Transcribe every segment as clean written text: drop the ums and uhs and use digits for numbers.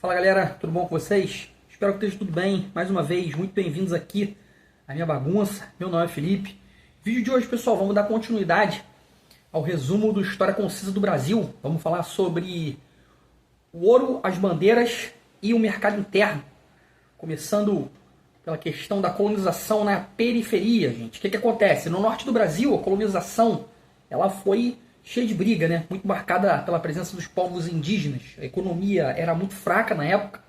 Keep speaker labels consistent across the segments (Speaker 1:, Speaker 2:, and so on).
Speaker 1: Fala galera, tudo bom com vocês? Espero que esteja tudo bem. Mais uma vez, muito bem-vindos aqui à minha bagunça. Meu nome é Felipe. Vídeo de hoje, pessoal, vamos dar continuidade ao resumo do História Concisa do Brasil. Vamos falar sobre o ouro, as bandeiras e o mercado interno. Começando pela questão da colonização na periferia, gente. O que acontece? No norte do Brasil, a colonização ela foi cheia de briga, né? Muito marcada pela presença dos povos indígenas. A economia era muito fraca na época,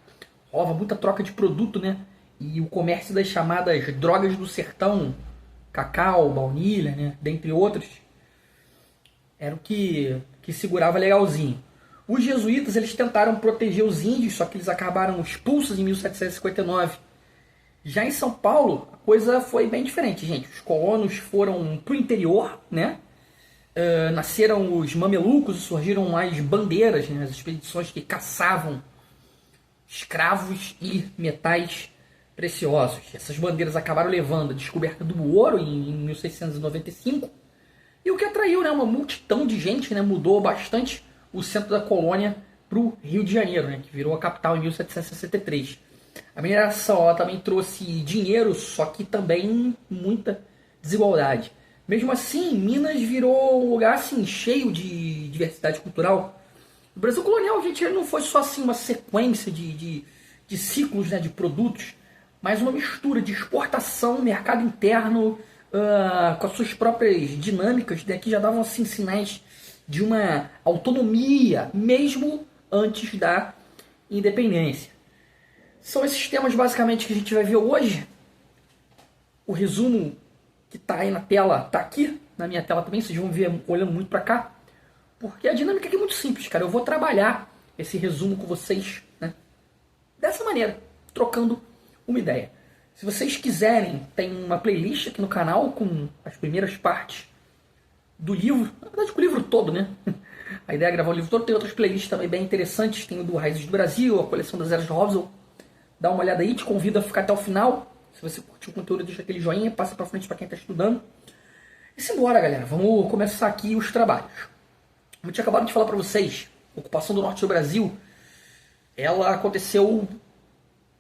Speaker 1: rolava muita troca de produto, né? E o comércio das chamadas drogas do sertão, cacau, baunilha, né? Dentre outros, era o que segurava legalzinho. Os jesuítas eles tentaram proteger os índios, só que eles acabaram expulsos em 1759. Já em São Paulo, a coisa foi bem diferente, gente. Os colonos foram para o interior, né? Nasceram os mamelucos, surgiram mais bandeiras, né? As expedições que caçavam escravos e metais preciosos. Essas bandeiras acabaram levando a descoberta do ouro em 1695, e o que atraiu, né, uma multidão de gente, né? Mudou bastante o centro da colônia para o Rio de Janeiro, né? Que virou a capital em 1763. A mineração ela também trouxe dinheiro, só que também muita desigualdade. Mesmo assim, Minas virou um lugar assim, cheio de diversidade cultural. O Brasil colonial, gente, ele não foi só assim, uma sequência de ciclos, né, de produtos, mas uma mistura de exportação, mercado interno, com as suas próprias dinâmicas, né, que já davam assim, sinais de uma autonomia, mesmo antes da independência. São esses temas basicamente que a gente vai ver hoje. O resumo que está aí na tela, está aqui na minha tela também, vocês vão ver olhando muito para cá, porque a dinâmica aqui é muito simples, cara. Eu vou trabalhar esse resumo com vocês, né, dessa maneira, trocando uma ideia. Se vocês quiserem, tem uma playlist aqui no canal com as primeiras partes do livro, na verdade com o livro todo, né? A ideia é gravar o livro todo. Tem outras playlists também bem interessantes, tem o do Raízes do Brasil, a coleção das Eras de Hobson. Dá uma olhada aí, te convido a ficar até o final. Se você curtiu o conteúdo, deixa aquele joinha, passa pra frente pra quem tá estudando. E simbora, galera. Vamos começar aqui os trabalhos. Como eu tinha acabado de falar pra vocês, a ocupação do norte do Brasil, ela aconteceu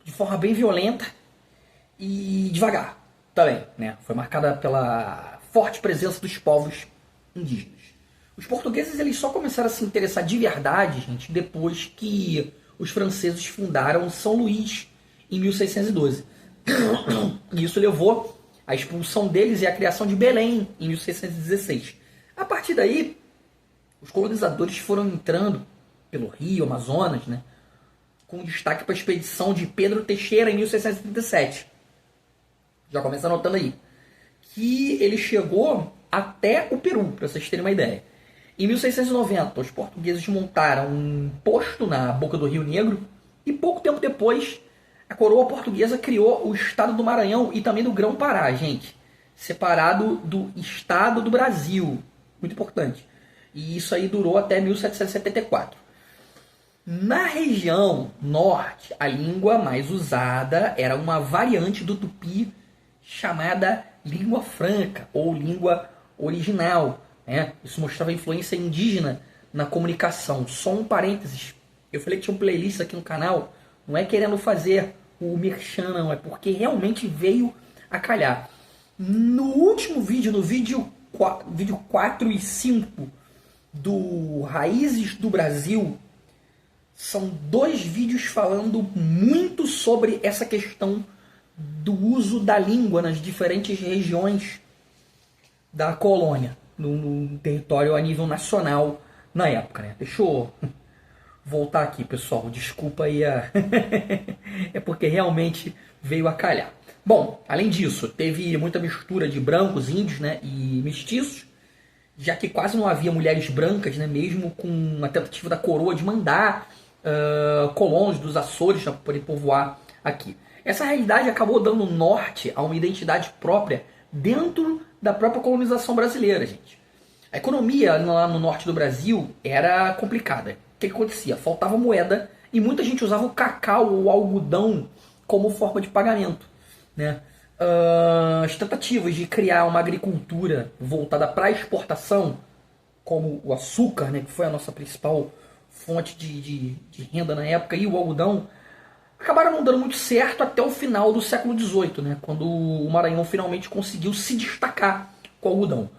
Speaker 1: de forma bem violenta e devagar também, né? Foi marcada pela forte presença dos povos indígenas. Os portugueses eles só começaram a se interessar de verdade, gente, depois que os franceses fundaram São Luís em 1612. E isso levou à expulsão deles e à criação de Belém em 1616. A partir daí, os colonizadores foram entrando pelo Rio, Amazonas, né, com destaque para a expedição de Pedro Teixeira em 1637. Já começa anotando aí. Que ele chegou até o Peru, para vocês terem uma ideia. Em 1690, os portugueses montaram um posto na boca do Rio Negro e pouco tempo depois a coroa portuguesa criou o estado do Maranhão e também do Grão-Pará, gente, separado do estado do Brasil. Muito importante. E isso aí durou até 1774. Na região norte, a língua mais usada era uma variante do tupi chamada língua franca ou língua original, né? Isso mostrava a influência indígena na comunicação. Só um parênteses. Eu falei que tinha um playlist aqui no canal. Não é querendo fazer o merchan, não. É porque realmente veio a calhar. No último vídeo, no vídeo 4 e 5 do Raízes do Brasil, são 2 vídeos falando muito sobre essa questão do uso da língua nas diferentes regiões da colônia, no território a nível nacional na época, né? Deixa eu voltar aqui, pessoal. Desculpa aí é porque realmente veio a calhar. Bom, além disso, teve muita mistura de brancos, índios, né, e mestiços, já que quase não havia mulheres brancas, né, mesmo com a tentativa da coroa de mandar colonos dos Açores para poder povoar aqui. Essa realidade acabou dando norte a uma identidade própria dentro da própria colonização brasileira, gente. A economia lá no norte do Brasil era complicada. O que acontecia? Faltava moeda e muita gente usava o cacau ou o algodão como forma de pagamento, né? As tentativas de criar uma agricultura voltada para a exportação, como o açúcar, né, que foi a nossa principal fonte de renda na época, e o algodão, acabaram não dando muito certo até o final do século XVIII, né, quando o Maranhão finalmente conseguiu se destacar com o algodão.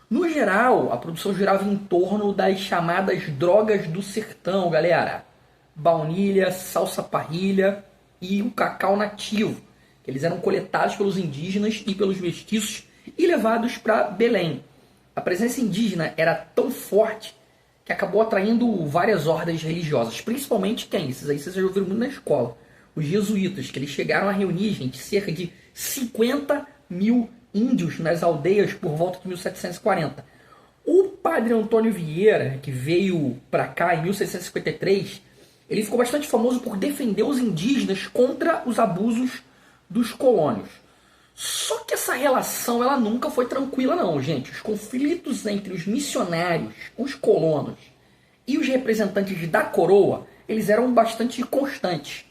Speaker 1: No geral, a produção girava em torno das chamadas drogas do sertão, galera. Baunilha, salsa parrilha e o cacau nativo. Eles eram coletados pelos indígenas e pelos mestiços e levados para Belém. A presença indígena era tão forte que acabou atraindo várias ordens religiosas, principalmente quem? Esses aí vocês já ouviram muito na escola. Os jesuítas, que eles chegaram a reunir, gente, cerca de 50 mil índios nas aldeias por volta de 1740. O padre Antônio Vieira, que veio para cá em 1653, ele ficou bastante famoso por defender os indígenas contra os abusos dos colônios. Só que essa relação ela nunca foi tranquila não, gente. Os conflitos entre os missionários, os colonos e os representantes da coroa, eles eram bastante constantes.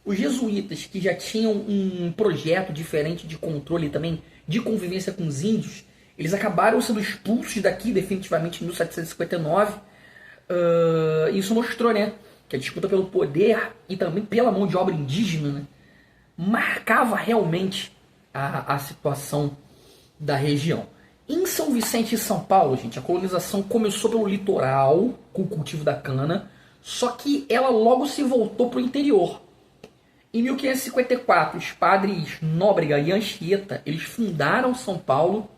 Speaker 1: Os jesuítas, que já tinham um projeto diferente de controle também, de convivência com os índios, eles acabaram sendo expulsos daqui definitivamente em 1759. Isso mostrou, né, que a disputa pelo poder e também pela mão de obra indígena, né, marcava realmente a situação da região. Em São Vicente e São Paulo, gente, a colonização começou pelo litoral, com o cultivo da cana, só que ela logo se voltou para o interior. Em 1554, os padres Nóbrega e Anchieta, eles fundaram São Paulo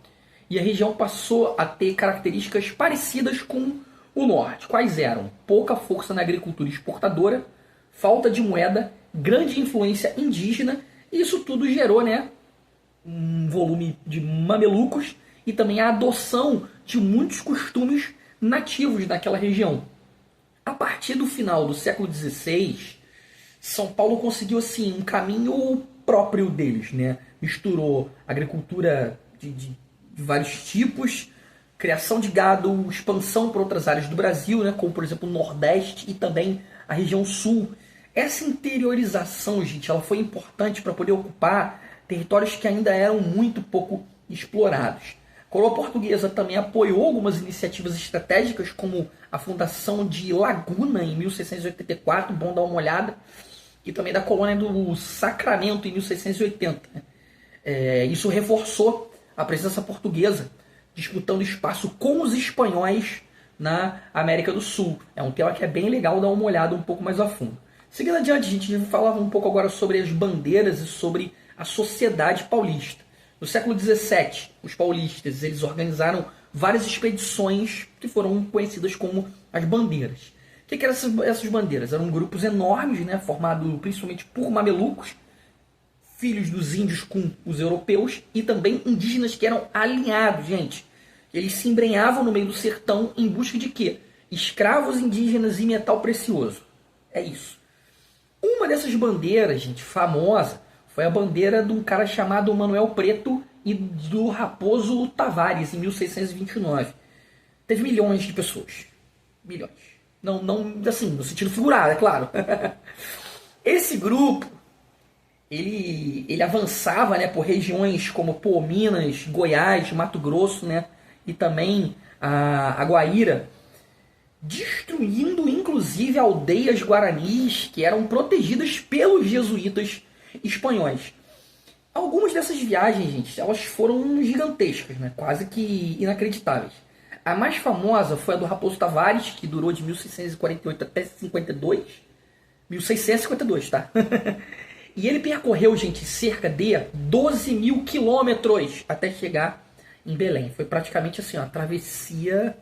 Speaker 1: e a região passou a ter características parecidas com o norte. Quais eram? Pouca força na agricultura exportadora, falta de moeda, grande influência indígena, e isso tudo gerou, né, um volume de mamelucos e também a adoção de muitos costumes nativos naquela região. A partir do final do século XVI, São Paulo conseguiu assim um caminho próprio deles, né? Misturou agricultura de vários tipos, criação de gado, expansão para outras áreas do Brasil, né? Como por exemplo o Nordeste e também a região Sul. Essa interiorização, gente, ela foi importante para poder ocupar territórios que ainda eram muito pouco explorados. A coroa portuguesa também apoiou algumas iniciativas estratégicas, como a fundação de Laguna em 1684, bom dar uma olhada, e também da colônia do Sacramento em 1680. Isso reforçou a presença portuguesa, disputando espaço com os espanhóis na América do Sul. É um tema que é bem legal dar uma olhada um pouco mais a fundo. Seguindo adiante, a gente falava um pouco agora sobre as bandeiras e sobre a sociedade paulista. No século XVII, os paulistas eles organizaram várias expedições que foram conhecidas como as bandeiras. O que eram essas bandeiras? Eram grupos enormes, né, formados principalmente por mamelucos, filhos dos índios com os europeus, e também indígenas que eram alinhados, gente. Eles se embrenhavam no meio do sertão em busca de quê? Escravos indígenas e metal precioso. É isso. Uma dessas bandeiras, gente, famosa, foi a bandeira de um cara chamado Manuel Preto e do Raposo Tavares, em 1629. Teve milhões de pessoas. Milhões. Não assim, no sentido figurado, é claro. Esse grupo, ele avançava, né, por regiões como Minas, Goiás, Mato Grosso, né, e também a Guaíra, destruindo inclusive aldeias guaranis que eram protegidas pelos jesuítas espanhóis. Algumas dessas viagens, gente, elas foram gigantescas, né? Quase que inacreditáveis. A mais famosa foi a do Raposo Tavares, que durou de 1648 até 52. 1652, tá? E ele percorreu, gente, cerca de 12 mil quilômetros até chegar em Belém. Foi praticamente assim, ó, travessia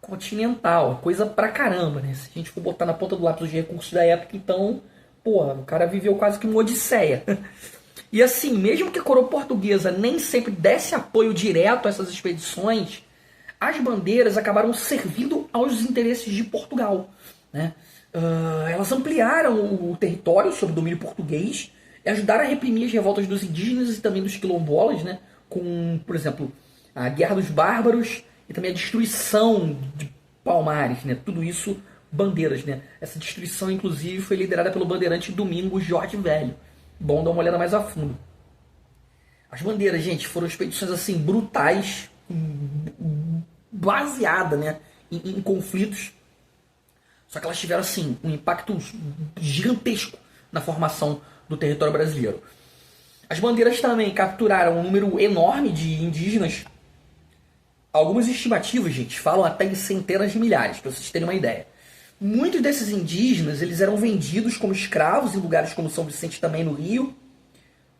Speaker 1: continental, coisa pra caramba, né? Se a gente for botar na ponta do lápis os recursos da época, então, porra, o cara viveu quase que uma odisseia. E assim, mesmo que a coroa portuguesa nem sempre desse apoio direto a essas expedições, as bandeiras acabaram servindo aos interesses de Portugal, né? Elas ampliaram o território sob domínio português e ajudaram a reprimir as revoltas dos indígenas e também dos quilombolas, né? Com, por exemplo, a Guerra dos Bárbaros e também a destruição de Palmares, né? Tudo isso, bandeiras, né? Essa destruição, inclusive, foi liderada pelo bandeirante Domingos Jorge Velho. Bom dar uma olhada mais a fundo. As bandeiras, gente, foram expedições assim brutais, baseadas, né, em conflitos. Só que elas tiveram, assim, um impacto gigantesco na formação do território brasileiro. As bandeiras também capturaram um número enorme de indígenas. Algumas estimativas, gente, falam até em centenas de milhares, para vocês terem uma ideia. Muitos desses indígenas, eles eram vendidos como escravos em lugares como São Vicente, também no Rio,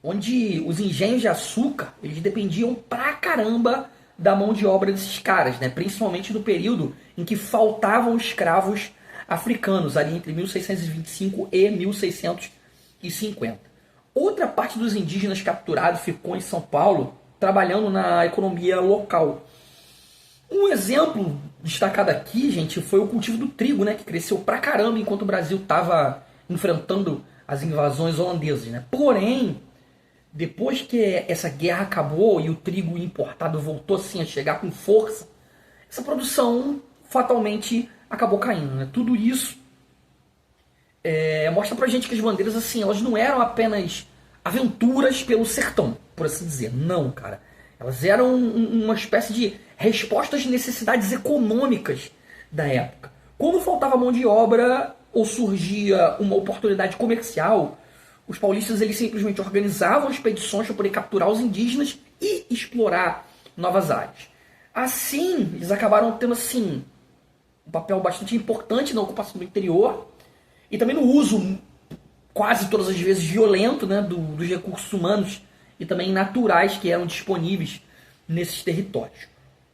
Speaker 1: onde os engenhos de açúcar, eles dependiam pra caramba da mão de obra desses caras, né? Principalmente no período em que faltavam escravos africanos, ali entre 1625 e 1650. Outra parte dos indígenas capturados ficou em São Paulo, trabalhando na economia local. Um exemplo destacado aqui, gente, foi o cultivo do trigo, né, que cresceu pra caramba enquanto o Brasil estava enfrentando as invasões holandesas, né? Porém, depois que essa guerra acabou e o trigo importado voltou assim a chegar com força, essa produção fatalmente acabou caindo, né? Tudo isso mostra pra gente que as bandeiras, assim, elas não eram apenas aventuras pelo sertão, por assim dizer. Não, cara. Elas eram uma espécie de resposta às necessidades econômicas da época. Quando faltava mão de obra ou surgia uma oportunidade comercial, os paulistas eles simplesmente organizavam expedições para poder capturar os indígenas e explorar novas áreas. Assim, eles acabaram tendo assim, um papel bastante importante na ocupação do interior e também no uso, quase todas as vezes, violento, né, dos recursos humanos e também naturais que eram disponíveis nesses territórios.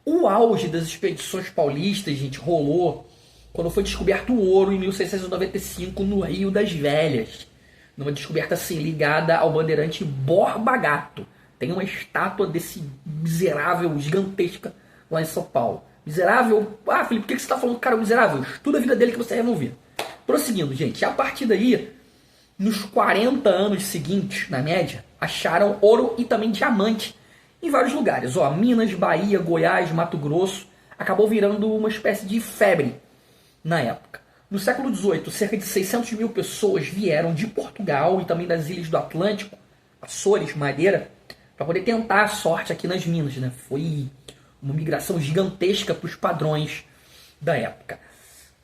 Speaker 1: O auge das expedições paulistas, gente, rolou quando foi descoberto o ouro em 1695 no Rio das Velhas. Numa descoberta assim, ligada ao bandeirante Borba Gato. Tem uma estátua desse miserável, gigantesca, lá em São Paulo. Miserável? Ah, Felipe, por que você está falando do cara miserável? Estuda a vida dele que você vai resolver. Prosseguindo, gente, a partir daí, nos 40 anos seguintes, na média, acharam ouro e também diamante em vários lugares. Ó, Minas, Bahia, Goiás, Mato Grosso. Acabou virando uma espécie de febre na época. No século XVIII, cerca de 600 mil pessoas vieram de Portugal e também das ilhas do Atlântico, Açores, Madeira, para poder tentar a sorte aqui nas Minas, né? Foi uma migração gigantesca para os padrões da época.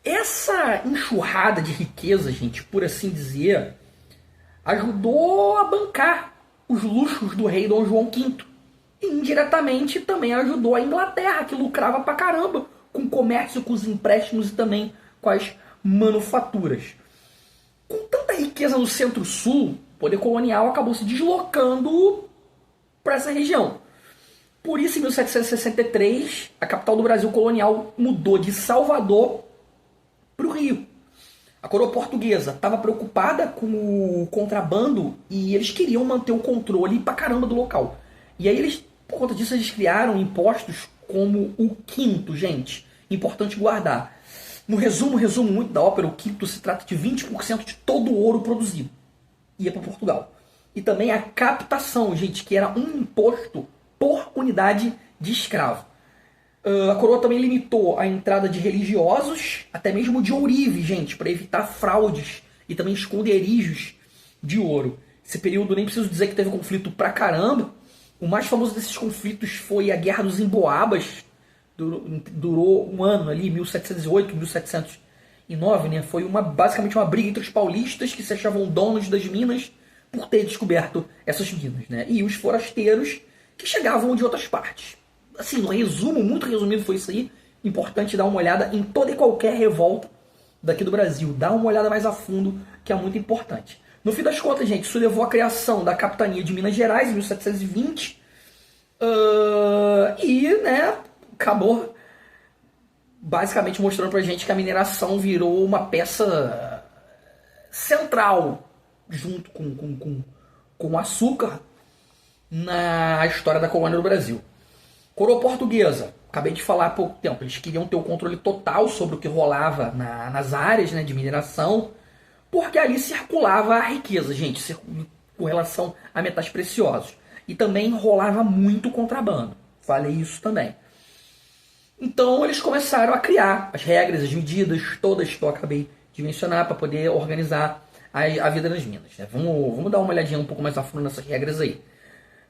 Speaker 1: Essa enxurrada de riqueza, gente, por assim dizer, ajudou a bancar os luxos do rei Dom João V. E indiretamente também ajudou a Inglaterra, que lucrava pra caramba com o comércio, com os empréstimos e também com as manufaturas. Com tanta riqueza no Centro-Sul, o poder colonial acabou se deslocando para essa região. Por isso, em 1763, a capital do Brasil colonial mudou de Salvador para o Rio. A coroa portuguesa estava preocupada com o contrabando e eles queriam manter o controle pra caramba do local. E aí, eles, por conta disso, eles criaram impostos como o quinto, gente. Importante guardar. No resumo muito da ópera, o quinto se trata de 20% de todo o ouro produzido. Ia para Portugal. E também a captação, gente, que era um imposto por unidade de escravo. A coroa também limitou a entrada de religiosos, até mesmo de ourives, gente, para evitar fraudes e também esconderijos de ouro. Esse período, nem preciso dizer que teve conflito pra caramba. O mais famoso desses conflitos foi a Guerra dos Emboabas. Durou um ano ali, 1708, 1709, né? Foi basicamente uma briga entre os paulistas que se achavam donos das minas por ter descoberto essas minas, né? E os forasteiros que chegavam de outras partes. Assim, no resumo, muito resumido foi isso aí. Importante dar uma olhada em toda e qualquer revolta daqui do Brasil. Dá uma olhada mais a fundo, que é muito importante. No fim das contas, gente, isso levou à criação da capitania de Minas Gerais em 1720. Né, acabou basicamente mostrando pra gente que a mineração virou uma peça central junto com o açúcar na história da colônia do Brasil. Coroa portuguesa, acabei de falar há pouco tempo, eles queriam ter o controle total sobre o que rolava nas áreas, né, de mineração, porque ali circulava a riqueza, gente, com relação a metais preciosos. E também rolava muito contrabando, falei isso também. Então eles começaram a criar as regras, as medidas, todas que eu acabei de mencionar, para poder organizar a vida nas minas, né? Vamos dar uma olhadinha um pouco mais a fundo nessas regras aí.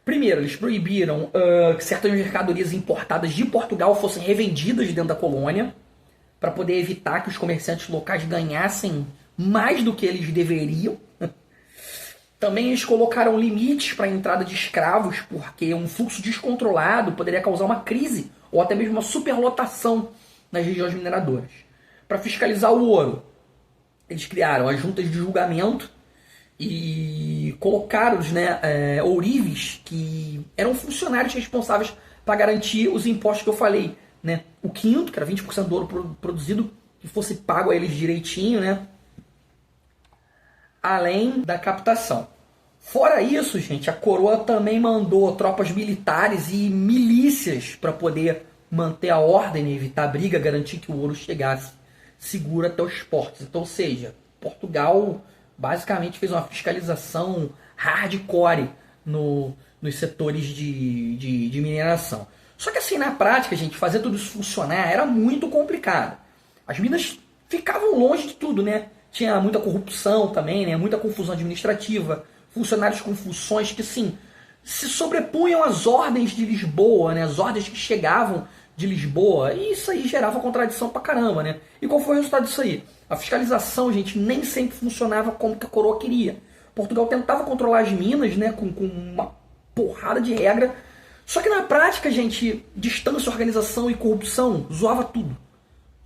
Speaker 1: Primeiro, eles proibiram que certas mercadorias importadas de Portugal fossem revendidas dentro da colônia, para poder evitar que os comerciantes locais ganhassem mais do que eles deveriam. Também eles colocaram limites para a entrada de escravos, porque um fluxo descontrolado poderia causar uma crise ou até mesmo uma superlotação nas regiões mineradoras. Para fiscalizar o ouro, eles criaram as juntas de julgamento e colocaram ourives, que eram funcionários responsáveis para garantir os impostos que eu falei. Né? O quinto, que era 20% do ouro produzido, que fosse pago a eles direitinho, né? Além da captação. Fora isso, gente, a coroa também mandou tropas militares e milícias para poder manter a ordem, evitar briga, garantir que o ouro chegasse seguro até os portos. Então, ou seja, Portugal basicamente fez uma fiscalização hardcore nos setores de mineração. Só que assim, na prática, gente, fazer tudo isso funcionar era muito complicado. As minas ficavam longe de tudo, né? Tinha muita corrupção também, né? Muita confusão administrativa, funcionários com funções que, sim, se sobrepunham às ordens de Lisboa, né? As ordens que chegavam de Lisboa, e isso aí gerava contradição pra caramba, né? E qual foi o resultado disso aí? A fiscalização, gente, nem sempre funcionava como que a coroa queria. Portugal tentava controlar as minas, né, com uma porrada de regra, só que na prática, gente, distância, organização e corrupção zoava tudo.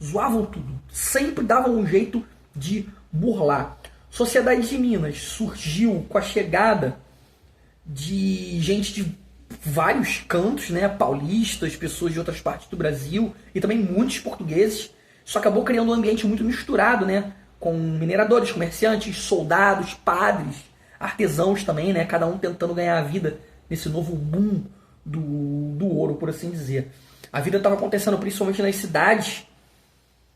Speaker 1: Zoavam tudo. Sempre davam um jeito de burlar. Sociedade de Minas surgiu com a chegada de gente de vários cantos, né, paulistas, pessoas de outras partes do Brasil e também muitos portugueses. Isso acabou criando um ambiente muito misturado, né, com mineradores, comerciantes, soldados, padres, artesãos também, né, cada um tentando ganhar a vida nesse novo boom do ouro, por assim dizer. A vida estava acontecendo principalmente nas cidades,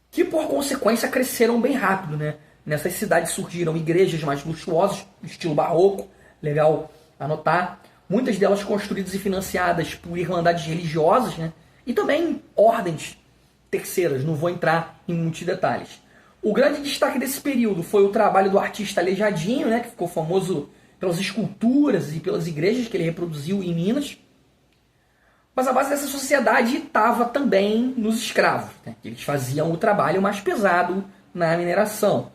Speaker 1: que por consequência cresceram bem rápido, né? Nessas cidades surgiram igrejas mais luxuosas, estilo barroco, legal anotar. Muitas delas construídas e financiadas por irmandades religiosas, né? E também ordens terceiras, não vou entrar em muitos detalhes. O grande destaque desse período foi o trabalho do artista Aleijadinho, né? Que ficou famoso pelas esculturas e pelas igrejas que ele reproduziu em Minas. Mas a base dessa sociedade estava também nos escravos, né? Eles faziam o trabalho mais pesado na mineração.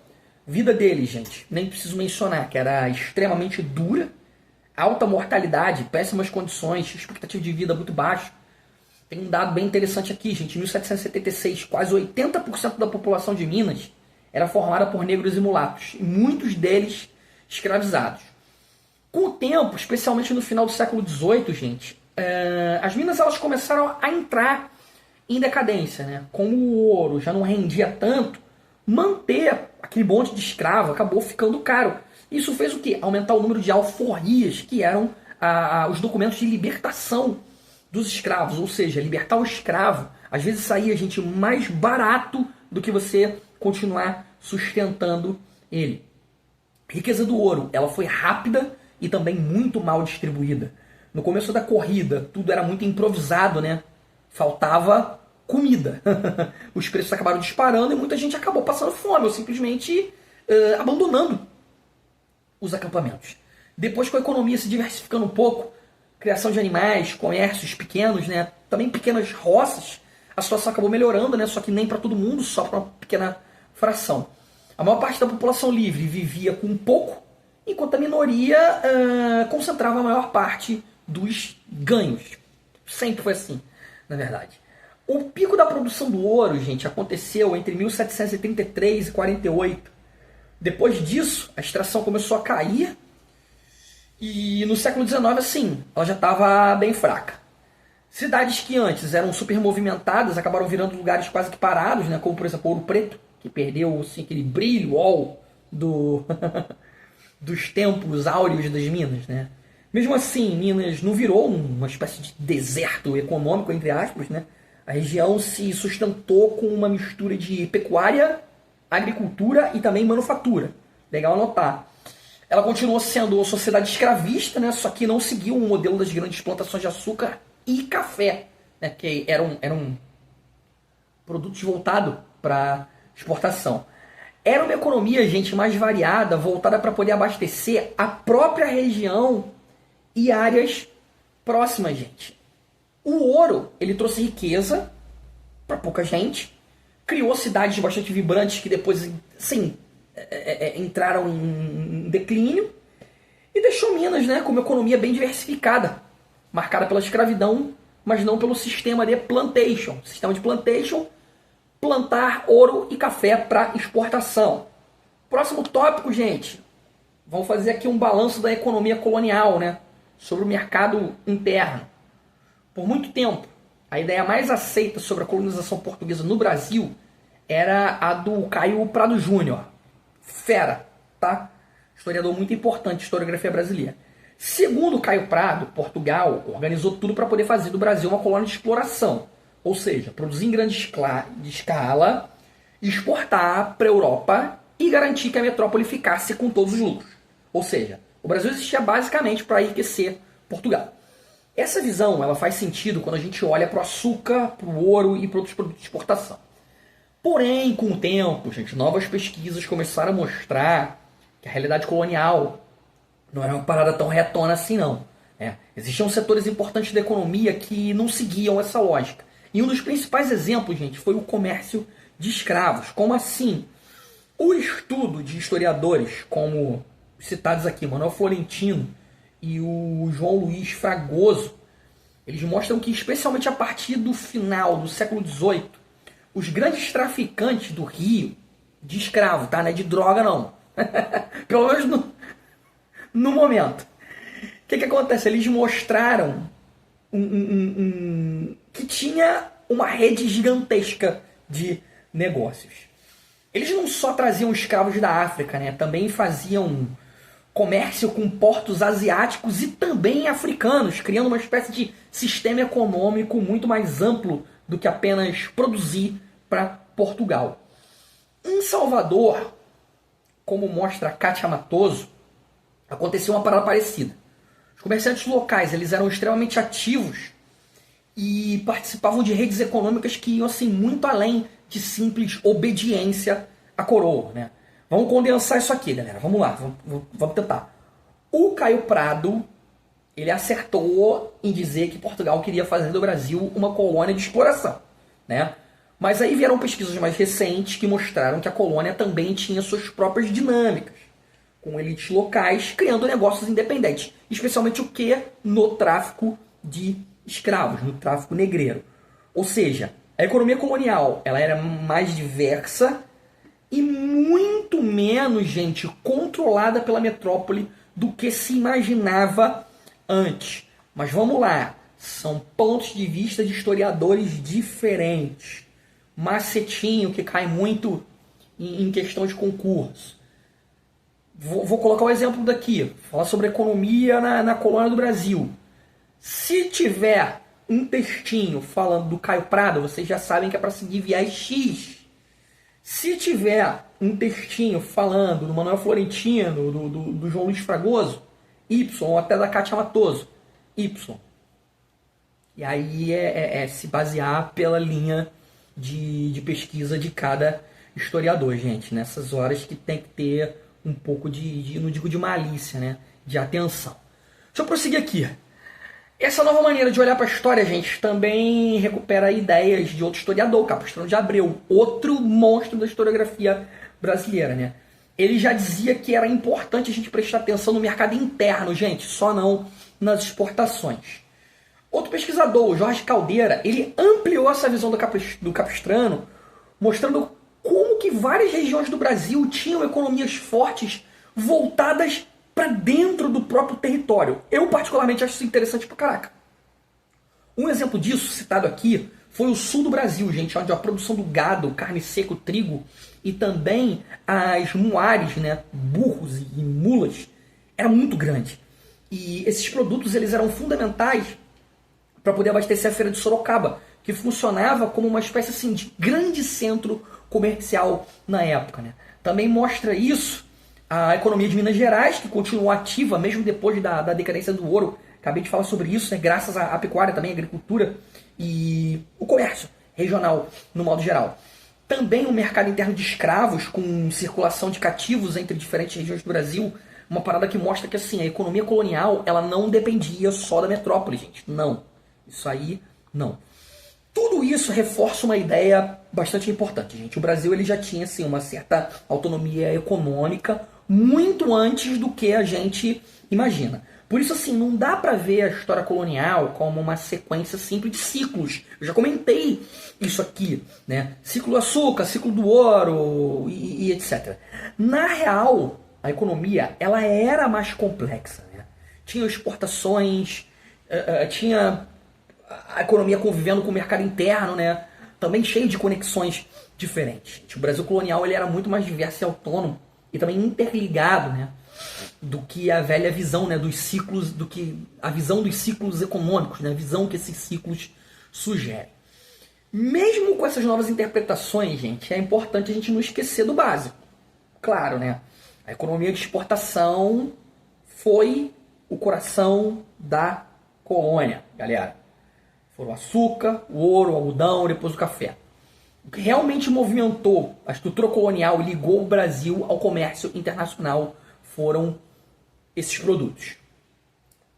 Speaker 1: Vida deles, gente, nem preciso mencionar, que era extremamente dura, alta mortalidade, péssimas condições, expectativa de vida muito baixa. Tem um dado bem interessante aqui, gente. Em 1776, quase 80% da população de Minas era formada por negros e mulatos, e muitos deles escravizados. Com o tempo, especialmente no final do século XVIII, gente, as minas elas começaram a entrar em decadência, né? Como o ouro já não rendia tanto, manter aquele monte de escravo acabou ficando caro. Isso fez o quê? Aumentar o número de alforrias, que eram os documentos de libertação dos escravos. Ou seja, libertar o escravo, às vezes saía, gente, mais barato do que você continuar sustentando ele. A riqueza do ouro, ela foi rápida e também muito mal distribuída. No começo da corrida, tudo era muito improvisado, né? Faltava comida. Os preços acabaram disparando e muita gente acabou passando fome ou simplesmente abandonando os acampamentos. Depois, com a economia se diversificando um pouco, criação de animais, comércios pequenos, né? Também pequenas roças, a situação acabou melhorando, né? Só que nem para todo mundo, só para uma pequena fração. A maior parte da população livre vivia com pouco, enquanto a minoria concentrava a maior parte dos ganhos. Sempre foi assim, na verdade. O pico da produção do ouro, gente, aconteceu entre 1733 e 48. Depois disso, a extração começou a cair e no século XIX, assim, ela já estava bem fraca. Cidades que antes eram super movimentadas acabaram virando lugares quase que parados, né? Como, por exemplo, Ouro Preto, que perdeu assim, aquele brilho dos tempos áureos das Minas, né? Mesmo assim, Minas não virou uma espécie de deserto econômico, entre aspas, né? A região se sustentou com uma mistura de pecuária, agricultura e também manufatura. Legal anotar. Ela continuou sendo uma sociedade escravista, né? Só que não seguiu o modelo das grandes plantações de açúcar e café, né? Que eram produtos voltados para exportação. Era uma economia, gente, mais variada, voltada para poder abastecer a própria região e áreas próximas, gente. O ouro, ele trouxe riqueza para pouca gente, criou cidades bastante vibrantes que depois, sim, entraram em declínio e deixou Minas, né, com uma economia bem diversificada, marcada pela escravidão, mas não pelo sistema de plantation. Sistema de plantation, plantar ouro e café para exportação. Próximo tópico, gente. Vamos fazer aqui um balanço da economia colonial, né? Sobre o mercado interno. Por muito tempo, a ideia mais aceita sobre a colonização portuguesa no Brasil era a do Caio Prado Júnior. Fera, tá? Historiador muito importante de historiografia brasileira. Segundo Caio Prado, Portugal organizou tudo para poder fazer do Brasil uma colônia de exploração. Ou seja, produzir em grande escala, exportar para a Europa e garantir que a metrópole ficasse com todos os lucros. Ou seja, o Brasil existia basicamente para enriquecer Portugal. Essa visão ela faz sentido quando a gente olha para o açúcar, para o ouro e para outros produtos de exportação. Porém, com o tempo, gente, novas pesquisas começaram a mostrar que a realidade colonial não era uma parada tão retona assim, não. Existiam setores importantes da economia que não seguiam essa lógica. E um dos principais exemplos, gente, foi o comércio de escravos. Como assim? O estudo de historiadores, como citados aqui, Manuel Florentino e o João Luiz Fragoso, eles mostram que, especialmente a partir do final do século XVIII, os grandes traficantes do Rio, de escravo, tá? Não é de droga, não. Pelo menos no momento. O que acontece? Eles mostraram que tinha uma rede gigantesca de negócios. Eles não só traziam escravos da África, né? Também faziam comércio com portos asiáticos e também africanos, criando uma espécie de sistema econômico muito mais amplo do que apenas produzir para Portugal. Em Salvador, como mostra Kátia Matoso, aconteceu uma parada parecida. Os comerciantes locais eles eram extremamente ativos e participavam de redes econômicas que iam assim, muito além de simples obediência à coroa, né? Vamos condensar isso aqui, galera. Vamos lá, vamos tentar. O Caio Prado, ele acertou em dizer que Portugal queria fazer do Brasil uma colônia de exploração, né? Mas aí vieram pesquisas mais recentes que mostraram que a colônia também tinha suas próprias dinâmicas, com elites locais criando negócios independentes, especialmente o que? No tráfico de escravos, no tráfico negreiro. Ou seja, a economia colonial ela era mais diversa e muito menos, gente, controlada pela metrópole do que se imaginava antes. Mas vamos lá, são pontos de vista de historiadores diferentes. Macetinho que cai muito em questão de concurso. Vou colocar um exemplo daqui, falar sobre economia na colônia do Brasil. Se tiver um textinho falando do Caio Prado, vocês já sabem que é para seguir viés X. Se tiver um textinho falando do Manuel Florentino, do João Luiz Fragoso, Y, ou até da Kátia Matoso, Y. E aí se basear pela linha de pesquisa de cada historiador, gente. Nessas horas que tem que ter um pouco não digo de malícia, né? De atenção. Deixa eu prosseguir aqui. Essa nova maneira de olhar para a história, gente, também recupera ideias de outro historiador, Capistrano de Abreu, outro monstro da historiografia brasileira, né? Ele já dizia que era importante a gente prestar atenção no mercado interno, gente, só não nas exportações. Outro pesquisador, o Jorge Caldeira, ele ampliou essa visão do Capistrano, mostrando como que várias regiões do Brasil tinham economias fortes voltadas para dentro do próprio território. Eu particularmente acho isso interessante pra caraca. Um exemplo disso, citado aqui, foi o sul do Brasil, gente, onde a produção do gado, carne seca, trigo e também as muares, né, burros e mulas, era muito grande. E esses produtos eles eram fundamentais para poder abastecer a feira de Sorocaba, que funcionava como uma espécie assim, de grande centro comercial na época, né? Também mostra isso a economia de Minas Gerais, que continuou ativa mesmo depois da decadência do ouro. Acabei de falar sobre isso, né? Graças à pecuária também, à agricultura e o comércio regional no modo geral. Também o mercado interno de escravos, com circulação de cativos entre diferentes regiões do Brasil, uma parada que mostra que assim, a economia colonial ela não dependia só da metrópole, gente. Não. Isso aí, não. Tudo isso reforça uma ideia bastante importante, gente. O Brasil ele já tinha assim, uma certa autonomia econômica muito antes do que a gente imagina. Por isso, assim, não dá para ver a história colonial como uma sequência simples de ciclos. Eu já comentei isso aqui, né? Ciclo do açúcar, ciclo do ouro e etc. Na real, a economia ela era mais complexa, né? Tinha exportações, tinha a economia convivendo com o mercado interno, né? Também cheio de conexões diferentes. O Brasil colonial ele era muito mais diverso e autônomo e também interligado, né? Do que a velha visão, né? Dos ciclos, do que a visão dos ciclos econômicos, né? A visão que esses ciclos sugerem. Mesmo com essas novas interpretações, gente, é importante a gente não esquecer do básico. Claro, né? A economia de exportação foi o coração da colônia, galera. Foram o açúcar, o ouro, o algodão, depois o café. O que realmente movimentou a estrutura colonial e ligou o Brasil ao comércio internacional foram esses produtos.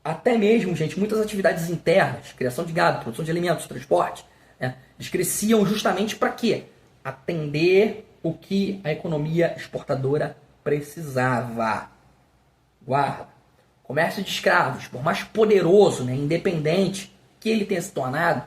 Speaker 1: Até mesmo, gente, muitas atividades internas, criação de gado, produção de alimentos, transporte, né, eles cresciam justamente para quê? Atender o que a economia exportadora precisava. Guarda. Comércio de escravos, por mais poderoso, né, independente que ele tenha se tornado,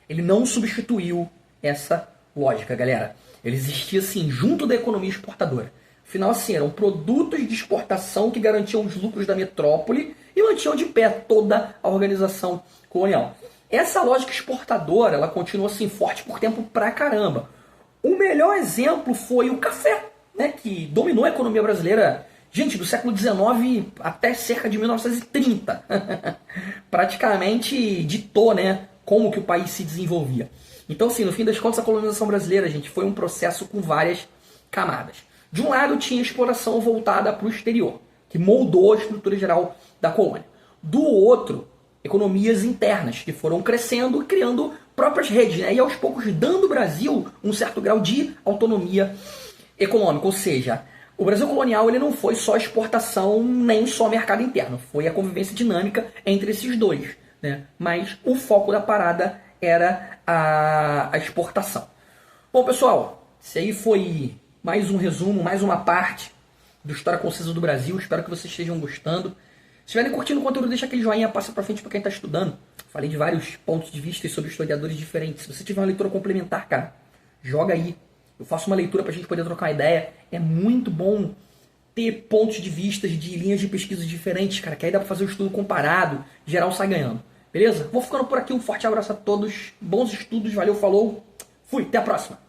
Speaker 1: ele não substituiu essa lógica, galera. Ele existia, assim, junto da economia exportadora. Afinal, assim, eram produtos de exportação que garantiam os lucros da metrópole e mantinham de pé toda a organização colonial. Essa lógica exportadora, ela continua, assim, forte por tempo pra caramba. O melhor exemplo foi o café, né, que dominou a economia brasileira, gente, do século XIX até cerca de 1930. Praticamente ditou, né, como que o país se desenvolvia. Então, assim, no fim das contas, a colonização brasileira, gente, foi um processo com várias camadas. De um lado, tinha a exploração voltada para o exterior, que moldou a estrutura geral da colônia. Do outro, economias internas, que foram crescendo e criando próprias redes, né, e aos poucos dando ao Brasil um certo grau de autonomia econômica, ou seja, o Brasil colonial ele não foi só exportação nem só mercado interno, foi a convivência dinâmica entre esses dois, né? Mas o foco da parada era a exportação. Bom, pessoal, esse aí foi mais um resumo, mais uma parte do História Concisa do Brasil. Espero que vocês estejam gostando. Se estiverem curtindo o conteúdo, deixa aquele joinha, passa pra frente para quem está estudando. Falei de vários pontos de vista sobre historiadores diferentes. Se você tiver uma leitura complementar, cara, joga aí. Eu faço uma leitura pra gente poder trocar uma ideia. É muito bom ter pontos de vista de linhas de pesquisa diferentes, cara, que aí dá pra fazer um estudo comparado, geral sai ganhando. Beleza? Vou ficando por aqui, um forte abraço a todos, bons estudos, valeu, falou, fui, até a próxima.